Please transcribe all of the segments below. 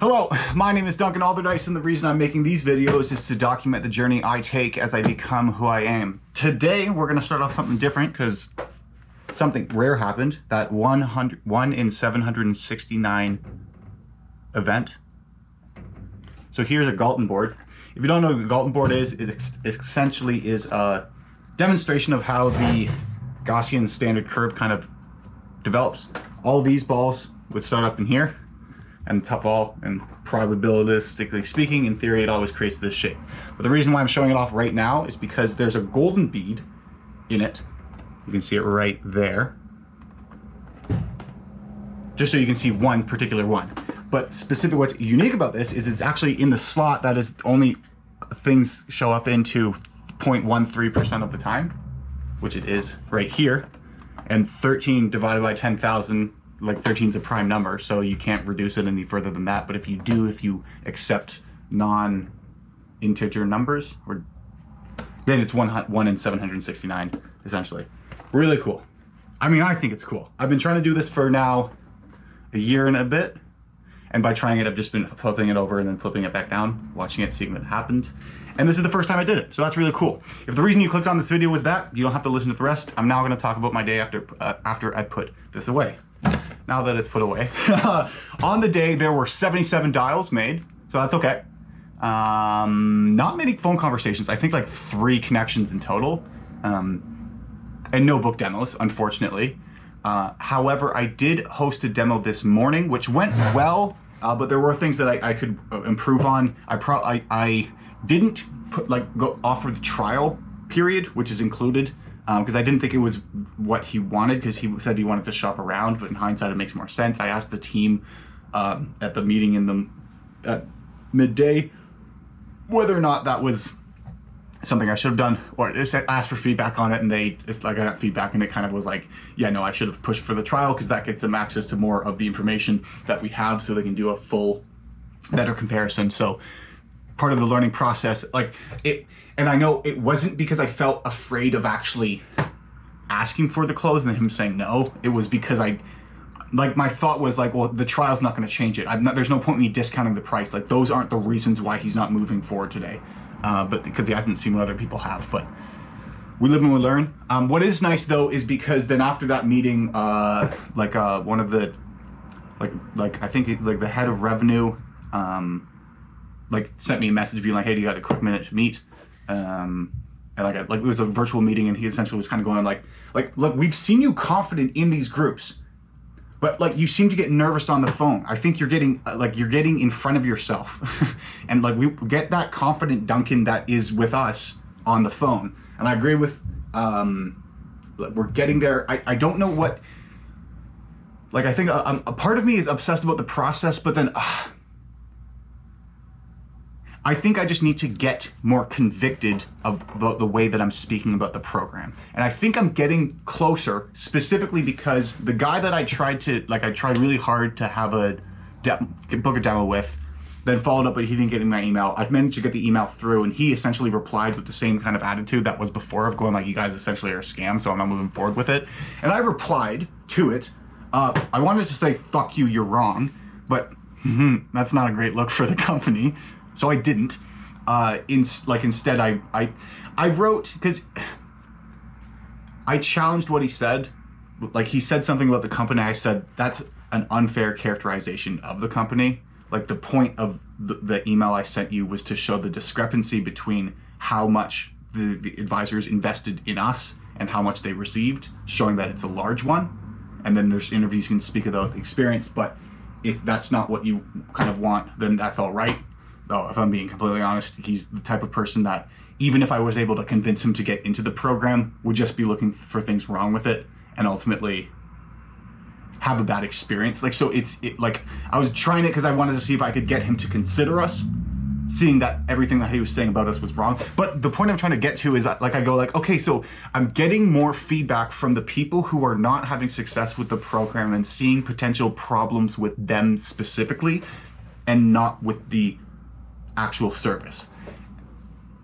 Hello, my name is Duncan Alderdice, and the reason I'm making these videos is to document the journey I take as I become who I am. Today, we're going to start off something different because something rare happened. That 1 in 769 event. So here's a Galton board. If you don't know what a Galton board is, it essentially is a demonstration of how the Gaussian standard curve kind of develops. All these balls would start up in here, and the top ball, and probabilistically speaking, in theory, it always creates this shape. But the reason why I'm showing it off right now is because there's a golden bead in it. You can see it right there. Just so you can see one particular one. But specifically what's unique about this is it's actually in the slot that is only things show up into 0.13% of the time, which it is right here. And 13 divided by 10,000, like 13 is a prime number, so you can't reduce it any further than that. But if you do, if you accept non-integer numbers, then it's 1 in 769, essentially. Really cool. I mean, I think it's cool. I've been trying to do this for now a year and a bit. And by trying it, I've just been flipping it over and then flipping it back down, watching it, seeing what happened. And this is the first time I did it, so that's really cool. If the reason you clicked on this video was that, you don't have to listen to the rest. I'm now gonna talk about my day after I put this away. Now that it's put away. On the day, there were 77 dials made, so that's okay. Not many phone conversations. I think like 3 connections in total. And no book demos, unfortunately. However, I did host a demo this morning, which went well, but there were things that I could improve on. I didn't go offer the trial period, which is included, because I didn't think it was what he wanted, because he said he wanted to shop around, but in hindsight, it makes more sense. I asked the team at the meeting at midday whether or not that was something I should have done, or asked for feedback on it, and I got feedback, and it kind of was like, yeah, no, I should have pushed for the trial, because that gets them access to more of the information that we have, so they can do a full, better comparison. So part of the learning process, and I know it wasn't because I felt afraid of actually asking for the close and him saying no. It was because my thought was like, well, the trial's not going to change it. There's no point in me discounting the price. Like, those aren't the reasons why he's not moving forward today. But because he hasn't seen what other people have. But we live and we learn. What is nice though is because then after that meeting, one of the I think the head of revenue sent me a message being like, hey, do you got a quick minute to meet? And it was a virtual meeting, and he essentially was kind of going like, look, we've seen you confident in these groups, but you seem to get nervous on the phone. I think you're getting in front of yourself. And we get that confident Duncan that is with us on the phone. And I agree with, we're getting there. I don't know what, I think a part of me is obsessed about the process, but then I think I just need to get more convicted about the way that I'm speaking about the program. And I think I'm getting closer, specifically because the guy that I tried really hard to have book a demo with, then followed up, but he didn't get in my email. I've managed to get the email through, and he essentially replied with the same kind of attitude that was before, of going you guys essentially are a scam, so I'm not moving forward with it. And I replied to it. I wanted to say, fuck you, you're wrong, but that's not a great look for the company. So I didn't. Instead, I wrote, because I challenged what he said. He said something about the company. I said, that's an unfair characterization of the company. The point of the email I sent you was to show the discrepancy between how much the advisors invested in us and how much they received, showing that it's a large one. And then there's interviews you can speak about the experience, but if that's not what you kind of want, then that's all right. Though, if I'm being completely honest, he's the type of person that, even if I was able to convince him to get into the program, would just be looking for things wrong with it and ultimately have a bad experience. I was trying it because I wanted to see if I could get him to consider us, seeing that everything that he was saying about us was wrong. But the point I'm trying to get to is that, I go okay, so I'm getting more feedback from the people who are not having success with the program and seeing potential problems with them specifically, and not with the actual service.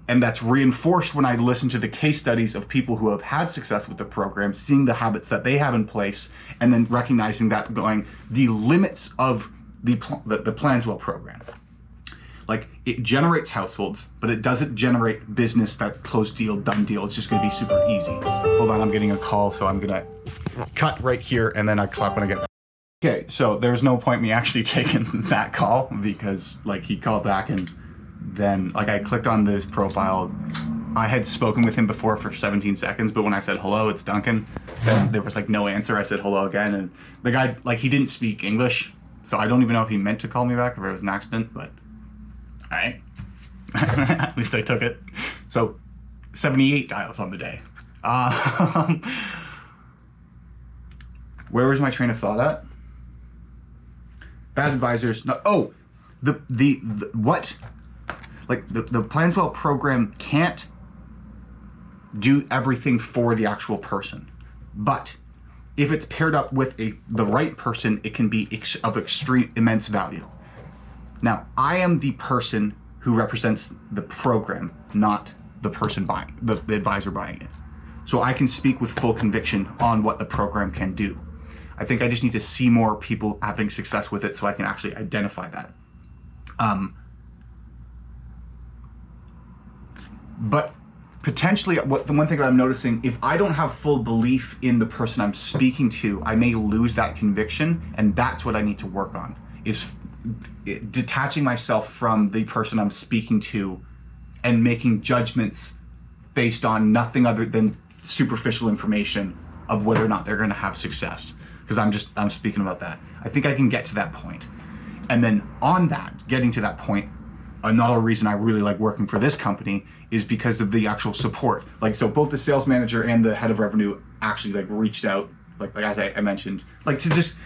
And that's reinforced when I listen to the case studies of people who have had success with the program, seeing the habits that they have in place, and then recognizing that, going, the limits of the Planswell program. Like, it generates households, but it doesn't generate business that's closed deal, done deal. It's just going to be super easy. Hold on, I'm getting a call, so I'm going to cut right here, and then I clap when I get back. Okay, so there's no point me actually taking that call, because like he called back, and then like I clicked on this profile. I had spoken with him before for 17 seconds, but when I said hello, it's Duncan, then there was like no answer. I said hello again, and the guy, like, he didn't speak English, so I don't even know if he meant to call me back or if it was an accident, but all right. At least I took it. So 78 dials on the day. Where was my train of thought at? Bad advisors. No, oh, the what? Like the Planswell program can't do everything for the actual person, but if it's paired up with the right person, it can be of extreme immense value. Now, I am the person who represents the program, not the person buying, the advisor buying it. So I can speak with full conviction on what the program can do. I think I just need to see more people having success with it so I can actually identify that. But potentially, the one thing that I'm noticing, if I don't have full belief in the person I'm speaking to, I may lose that conviction, and that's what I need to work on, is detaching myself from the person I'm speaking to and making judgments based on nothing other than superficial information of whether or not they're going to have success. Because I'm speaking about that. I think I can get to that point. And then on that, getting to that point, another reason I really like working for this company is because of the actual support. Like, so both the sales manager and the head of revenue actually like reached out, like as I mentioned, like to just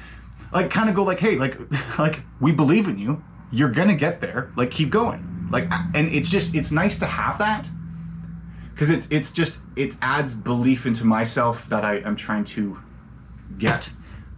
like kind of go like, hey, like we believe in you. You're gonna get there. Like, keep going. Like, and it's nice to have that, because it adds belief into myself that I am trying to get.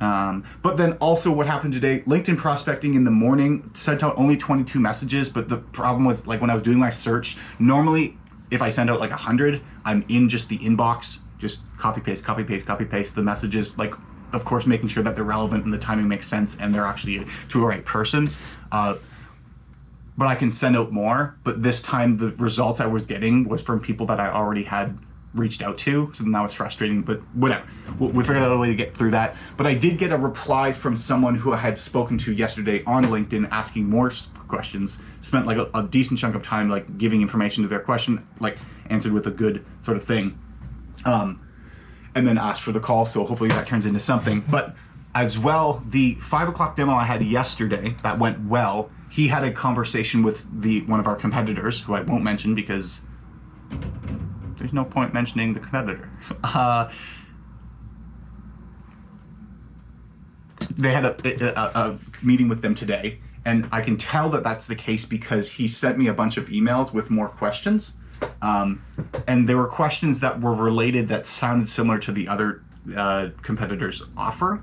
But then also what happened today, LinkedIn prospecting in the morning sent out only 22 messages, but the problem was, like, when I was doing my search, normally if I send out like 100, I'm in just the inbox, just copy paste the messages, like, of course, making sure that they're relevant and the timing makes sense and they're actually to a right person. But I can send out more, but this time the results I was getting was from people that I already had reached out to, so then that was frustrating, but whatever. We figured out a way to get through that. But I did get a reply from someone who I had spoken to yesterday on LinkedIn asking more questions, spent like a decent chunk of time like giving information to their question, like answered with a good sort of thing, and then asked for the call, so hopefully that turns into something. But as well, the 5 o'clock demo I had yesterday, that went well. He had a conversation with one of our competitors, who I won't mention because there's no point mentioning the competitor. They had a meeting with them today, and I can tell that that's the case because he sent me a bunch of emails with more questions. And there were questions that were related that sounded similar to the other competitors' offer.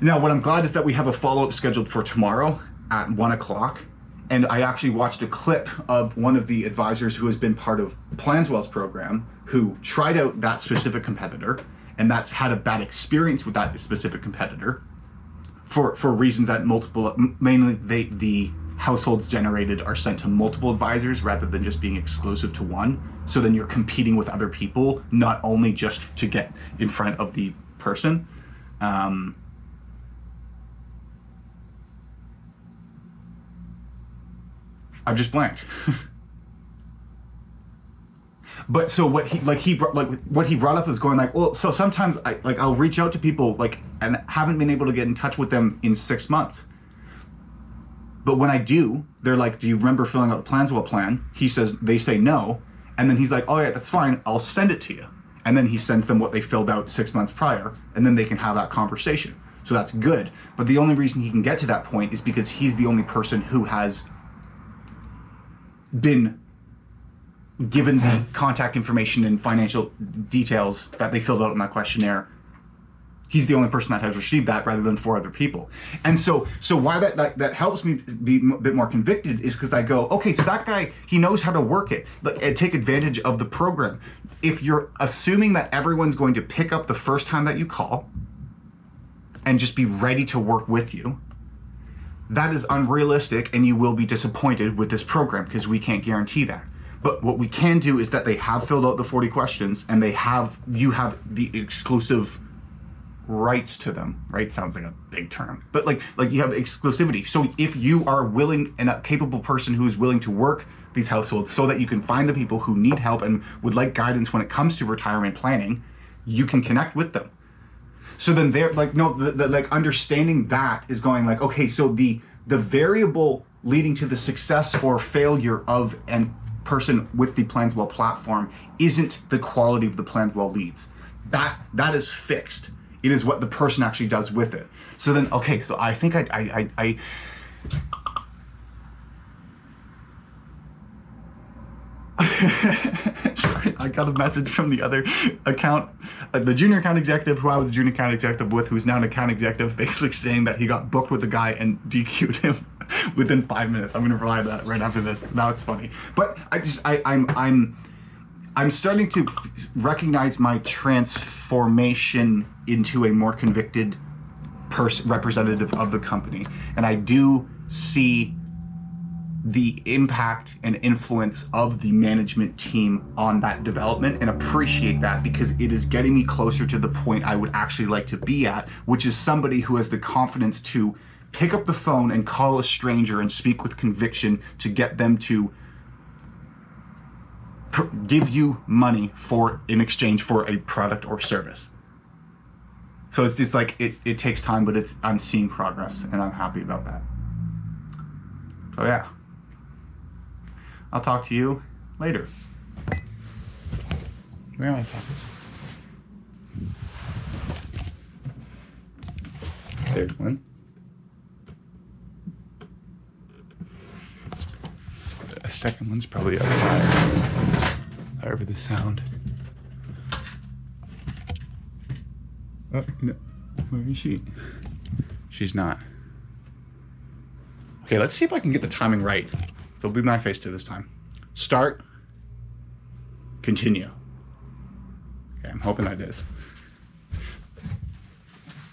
Now, what I'm glad is that we have a follow-up scheduled for tomorrow at 1 o'clock. And I actually watched a clip of one of the advisors who has been part of Planswell's program, who tried out that specific competitor, and that's had a bad experience with that specific competitor for reasons that mainly the households generated are sent to multiple advisors rather than just being exclusive to one. So then you're competing with other people, not only just to get in front of the person. I've just blanked. But so what he brought up was going like, well, so sometimes I'll reach out to people like and haven't been able to get in touch with them in 6 months. But when I do, they're like, do you remember filling out the Planswell plan? They say no. And then he's like, oh yeah, that's fine. I'll send it to you. And then he sends them what they filled out 6 months prior, and then they can have that conversation. So that's good. But the only reason he can get to that point is because he's the only person who has been given the contact information and financial details that they filled out in that questionnaire. He's the only person that has received that rather than 4 other people. And so why that helps me be a bit more convicted is because I go, okay, so that guy, he knows how to work it and take advantage of the program. If you're assuming that everyone's going to pick up the first time that you call, and just be ready to work with you, that is unrealistic, and you will be disappointed with this program because we can't guarantee that. But what we can do is that they have filled out the 40 questions, and you have the exclusive rights to them. Right? Sounds like a big term, but like you have exclusivity. So if you are willing and a capable person who is willing to work these households so that you can find the people who need help and would like guidance when it comes to retirement planning, you can connect with them. So then they're like, no, like understanding that is going like, okay, so the variable leading to the success or failure of a person with the Planswell platform isn't the quality of the Planswell leads. That is fixed. It is what the person actually does with it. So then, okay, so I think I sorry, I got a message from the other account, the junior account executive who I was a junior account executive with, who's now an account executive, basically saying that he got booked with a guy and DQ'd him within 5 minutes. I'm gonna provide that right after this. That was funny. But I'm starting to recognize my transformation into a more convicted representative of the company, and I do see the impact and influence of the management team on that development, and appreciate that, because it is getting me closer to the point I would actually like to be at, which is somebody who has the confidence to pick up the phone and call a stranger and speak with conviction to get them to give you money in exchange for a product or service. So it's just like it takes time, but I'm seeing progress, and I'm happy about that. So yeah, I'll talk to you later. Where are my pockets? There's one. A second one's probably up higher. However the sound. Oh, no. Where is she? She's not. Okay, let's see if I can get the timing right. So it'll be my face to this time. Start. Continue. Okay, I'm hoping that is.